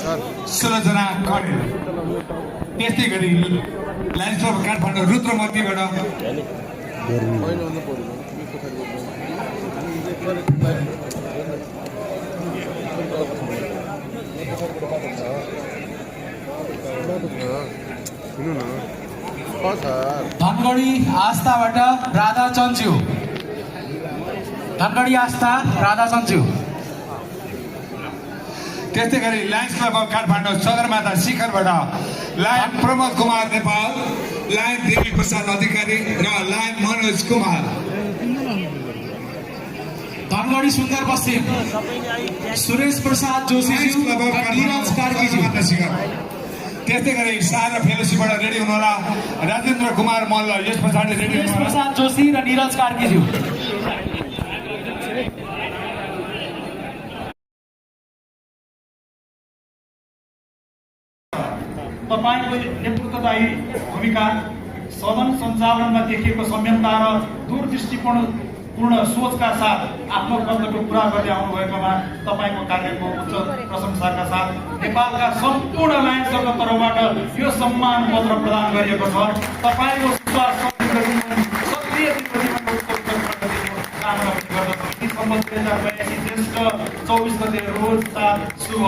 16 जना करेल। त्यस्तै गरी लायन्स क्लब काठमाडौँ रुद्रमतीबाट धनगढी आस्थाबाट राधा चन्चु। धनगढी आस्था राधा चन्चु। त्यस्तै गरी lions club of Kathmandu Sagarmatha शिखरबाट लायन प्रमोद कुमार नेपाल, लायन देवी प्रसाद अधिकारी र लायन मनोज कुमार। धनगढी सुन्दर पश्चिम सुरेश प्रसाद जोशी निरज कार्कीज्यू। त्यस्तै गरी सारा फेलोसिपबाट रेडी हुनुहोला राजेन्द्र कुमार मल्ल। यस पछाडि रेडी सुरेश प्रसाद जोशी र निरज कार्कीज्यू। तपाईको नेतृत्वदायी भूमिका, सदन सञ्चालनमा देखिएको संयमता र दूरदृष्टिपूर्ण सोचका साथ आफ्नो कर्तव्य पूरा गर्दै आउनुभएकोमा तपाईँको कार्यको उच्च प्रशंसाका साथ नेपालका सम्पूर्ण लायन्सका तर्फबाट यो सम्मान पत्र प्रदान गरिएको छ। तपाईँको सक्रिय कामना गर्दछ। 2082 गते रोज 7 शुभ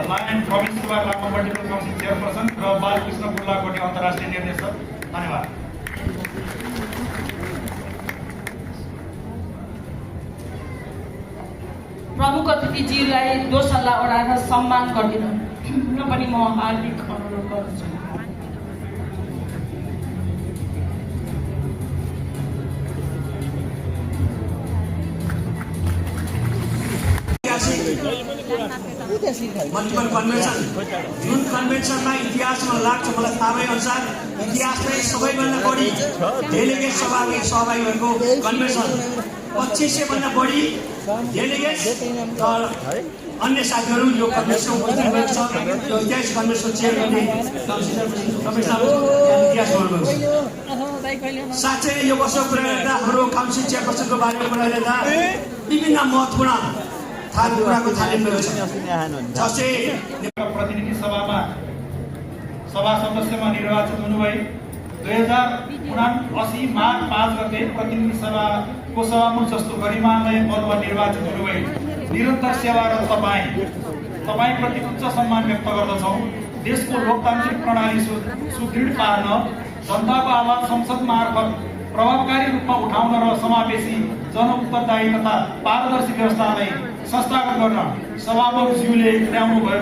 लायन प्रविन्स कुमार लामा पोलिटिकल काउन्सिल चेयरपर्सन र बालकृष्ण बुर्लाकोटी अन्तर्राष्ट्रिय निर्देशक। धन्यवाद। प्रमुख अतिथिजीलाई दोसल्ला ओढाएर सम्मान गरिदिनु पनि म हार्दिक अनुरोध गर्दछु। मल्टिपल कन्भेन्सन, जुन कन्भेन्सनमा इतिहासमा लाग्छ मलाई थाहा भए अनुसार इतिहासमै सबैभन्दा बढी डेलिगेट सहभागी भएको कन्भेन्सन, 2500 भन्दा बढी डेलिगेट। अन्य साथीहरू यो कन्भेन्सन उपस्थित भएको छ। यो इतिहास कन्भेन्सन चेयर गर्ने इतिहास गर्नुभएको छ। साँच्चै यो वर्षको कुरा गर्दा हाम्रो काउन्सिल चेयरपर्सनको बारेमा कुरा गर्दा विभिन्न महत्त्वपूर्ण कुराको थालिम भएको छ। जस्तै प्रतिनिधि सभामा सभा सदस्यमा निर्वाचित हुनुभई 2079 माघ 5 गते प्रतिनिधि सभाको सभामुख जस्तो गरिमामय पदमा निर्वाचित हुनुभई निरन्तर सेवारत तपाईप्रति उच्च सम्मान व्यक्त गर्दछौँ। देशको लोकतान्त्रिक प्रणाली सुदृढ पार्न, जनताको आवाज संसद मार्फत प्रभावकारी रूपमा उठाउन र समावेशी जनउत्तरदायी तथा पारदर्शी व्यवस्थालाई संस्थागत गर्न सभामुखज्यूले ल्याउनु भयो।